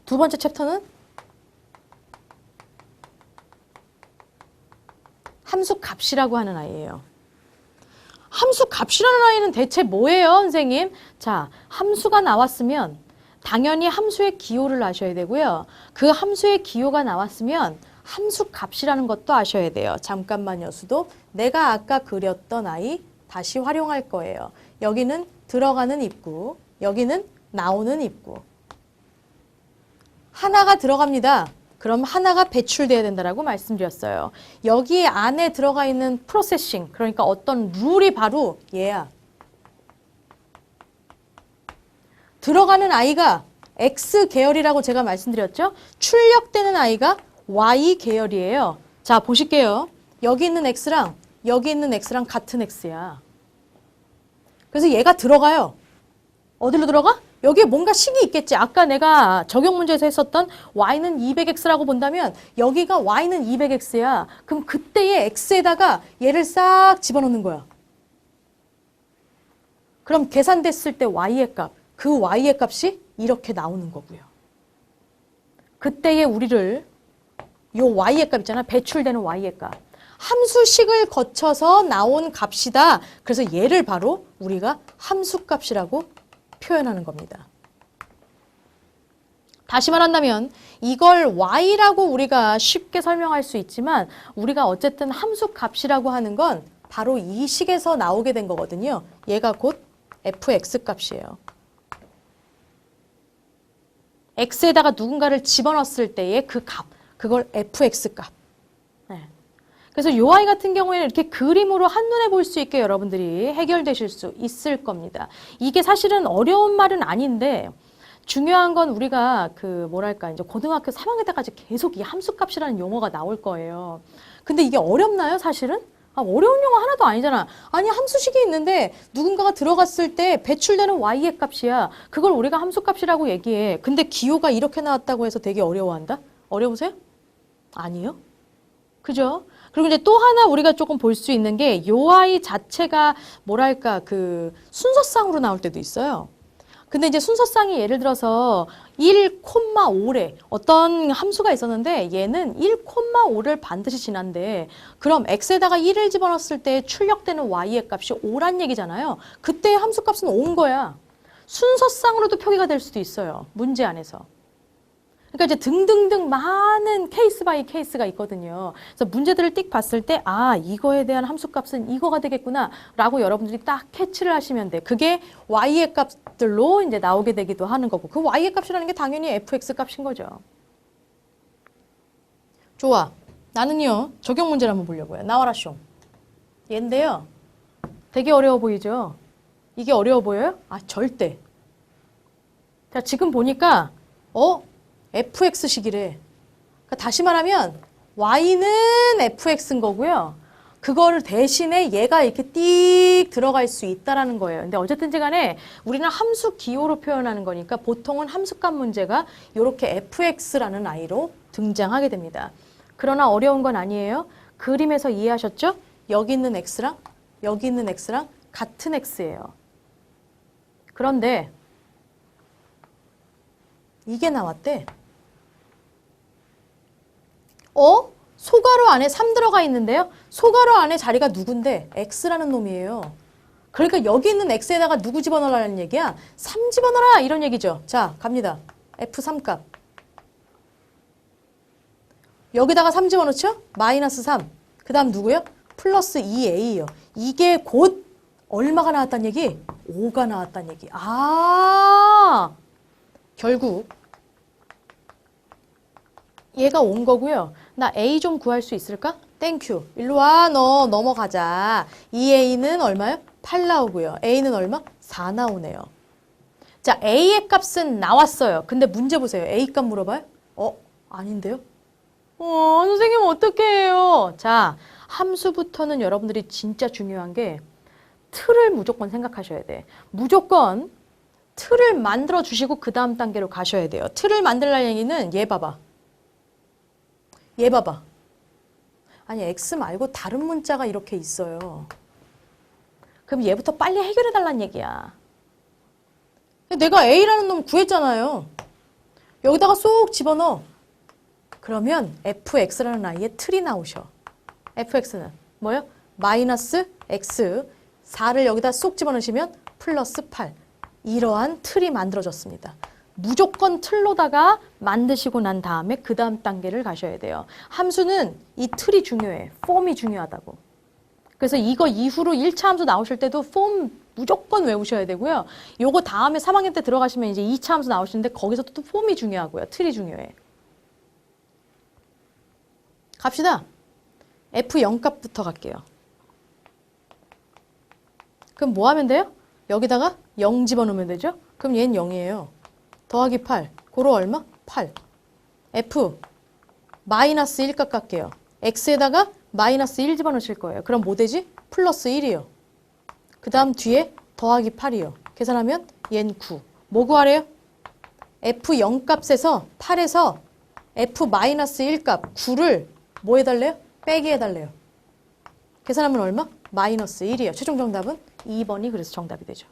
두 번째 챕터는 함수 값이라고 하는 아이예요. 함수 값이라는 아이는 대체 뭐예요, 선생님? 자, 함수가 나왔으면 당연히 함수의 기호를 아셔야 되고요. 그 함수의 기호가 나왔으면 함수 값이라는 것도 아셔야 돼요. 잠깐만요, 수도. 내가 아까 그렸던 아이 다시 활용할 거예요. 여기는 들어가는 입구, 여기는 나오는 입구. 하나가 들어갑니다. 그럼 하나가 배출돼야 된다라고 말씀드렸어요. 여기 안에 들어가 있는 프로세싱, 그러니까 어떤 룰이 바로 얘야. 들어가는 아이가 X 계열이라고 제가 말씀드렸죠? 출력되는 아이가 Y 계열이에요. 자, 보실게요. 여기 있는 X랑 여기 있는 X랑 같은 X야. 그래서 얘가 들어가요. 어디로 들어가? 여기에 뭔가 식이 있겠지. 아까 내가 적용 문제에서 했었던 y는 200x라고 본다면 여기가 y는 200x야. 그럼 그때의 x에다가 얘를 싹 집어넣는 거야. 그럼 계산됐을 때 y의 값, 그 y의 값이 이렇게 나오는 거고요. 그때의 우리를 요 y의 값 있잖아. 배출되는 y의 값. 함수식을 거쳐서 나온 값이다. 그래서 얘를 바로 우리가 함수값이라고 표현하는 겁니다. 다시 말한다면 이걸 y라고 우리가 쉽게 설명할 수 있지만 우리가 어쨌든 함수값이라고 하는 건 바로 이 식에서 나오게 된 거거든요. 얘가 곧 fx 값이에요. x에다가 누군가를 집어넣었을 때의 그 값, 그걸 fx 값. 네. 그래서 이 아이 같은 경우에는 이렇게 그림으로 한눈에 볼 수 있게 여러분들이 해결되실 수 있을 겁니다. 이게 사실은 어려운 말은 아닌데 중요한 건 우리가 이제 고등학교 3학년 때까지 계속 이 함수값이라는 용어가 나올 거예요. 근데 이게 어렵나요, 사실은? 어려운 용어 하나도 아니잖아. 아니, 함수식이 있는데 누군가가 들어갔을 때 배출되는 y의 값이야. 그걸 우리가 함수값이라고 얘기해. 근데 기호가 이렇게 나왔다고 해서 되게 어려워한다? 어려우세요? 아니요. 그죠? 그리고 이제 또 하나 우리가 조금 볼 수 있는 게 요 아이 자체가 순서상으로 나올 때도 있어요. 근데 이제 순서상이 예를 들어서 1,5래. 어떤 함수가 있었는데 얘는 1,5를 반드시 지난대. 그럼 x에다가 1을 집어넣었을 때 출력되는 y의 값이 5란 얘기잖아요. 그때 함수값은 5인 거야. 순서상으로도 표기가 될 수도 있어요. 문제 안에서. 그러니까 이제 등등등 많은 케이스 바이 케이스가 있거든요. 그래서 문제들을 띡 봤을 때 이거에 대한 함수값은 이거가 되겠구나 라고 여러분들이 딱 캐치를 하시면 돼. 그게 y의 값들로 이제 나오게 되기도 하는 거고 그 y의 값이라는 게 당연히 fx 값인 거죠. 좋아. 나는요. 적용 문제를 한번 보려고요. 나와라 숑. 얘인데요. 되게 어려워 보이죠? 이게 어려워 보여요? 절대. 자, 지금 보니까 fx식이래. 그러니까 다시 말하면 y는 fx인 거고요. 그거를 대신에 얘가 이렇게 띡 들어갈 수 있다라는 거예요. 근데 어쨌든지 간에 우리는 함수 기호로 표현하는 거니까 보통은 함수값 문제가 이렇게 fx라는 아이로 등장하게 됩니다. 그러나 어려운 건 아니에요. 그림에서 이해하셨죠? 여기 있는 x랑 여기 있는 x랑 같은 x예요. 그런데 이게 나왔대. 소괄호 안에 3 들어가 있는데요. 소괄호 안에 자리가 누군데? x라는 놈이에요. 그러니까 여기 있는 x에다가 누구 집어넣으라는 얘기야? 3 집어넣어라 이런 얘기죠. 자, 갑니다. f3 값. 여기다가 3 집어넣죠? 마이너스 3. 그 다음 누구요? 플러스 2a요. 이게 곧 얼마가 나왔단 얘기? 5가 나왔단 얘기. 결국 얘가 온 거고요. 나 A 좀 구할 수 있을까? 땡큐. 일로 와. 너 넘어가자. 2A는 얼마요? 8 나오고요. A는 얼마? 4 나오네요. 자, A의 값은 나왔어요. 근데 문제 보세요. A 값 물어봐요? 아닌데요? 선생님 어떻게 해요? 자, 함수부터는 여러분들이 진짜 중요한 게 틀을 무조건 생각하셔야 돼. 무조건 틀을 만들어 주시고 그 다음 단계로 가셔야 돼요. 틀을 만들라는 얘기는 얘 봐봐. 얘 봐봐. 아니 x 말고 다른 문자가 이렇게 있어요. 그럼 얘부터 빨리 해결해 달라는 얘기야. 내가 a라는 놈 구했잖아요. 여기다가 쏙 집어넣어. 그러면 fx라는 아이의 틀이 나오셔. fx는 뭐예요? 마이너스 x 4를 여기다 쏙 집어넣으시면 플러스 8. 이러한 틀이 만들어졌습니다. 무조건 틀로다가 만드시고 난 다음에 그 다음 단계를 가셔야 돼요. 함수는 이 틀이 중요해. 폼이 중요하다고. 그래서 이거 이후로 1차 함수 나오실 때도 폼 무조건 외우셔야 되고요. 요거 다음에 3학년 때 들어가시면 이제 2차 함수 나오시는데 거기서 또 폼이 중요하고요. 틀이 중요해. 갑시다. F0 값부터 갈게요. 그럼 뭐 하면 돼요? 여기다가 0 집어넣으면 되죠? 그럼 얘는 0이에요. 더하기 8. 고로 얼마? 8. F 마이너스 1 값 갈게요. X에다가 마이너스 1 집어넣으실 거예요. 그럼 뭐 되지? 플러스 1이요. 그 다음 뒤에 더하기 8이요. 계산하면 얘는 9. 뭐 구하래요? F0 값에서 8에서 F 마이너스 1 값 9를 뭐 해달래요? 빼기 해달래요. 계산하면 얼마? 마이너스 1이에요. 최종 정답은 2번이 그래서 정답이 되죠.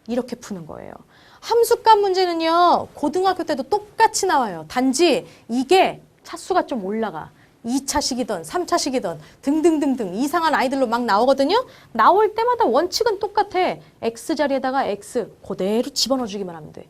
이렇게 푸는 거예요. 함수값 문제는요. 고등학교 때도 똑같이 나와요. 단지 이게 차수가 좀 올라가. 2차식이든 3차식이든 등등등등 이상한 아이들로 막 나오거든요. 나올 때마다 원칙은 똑같아. X 자리에다가 X 그대로 집어넣어주기만 하면 돼.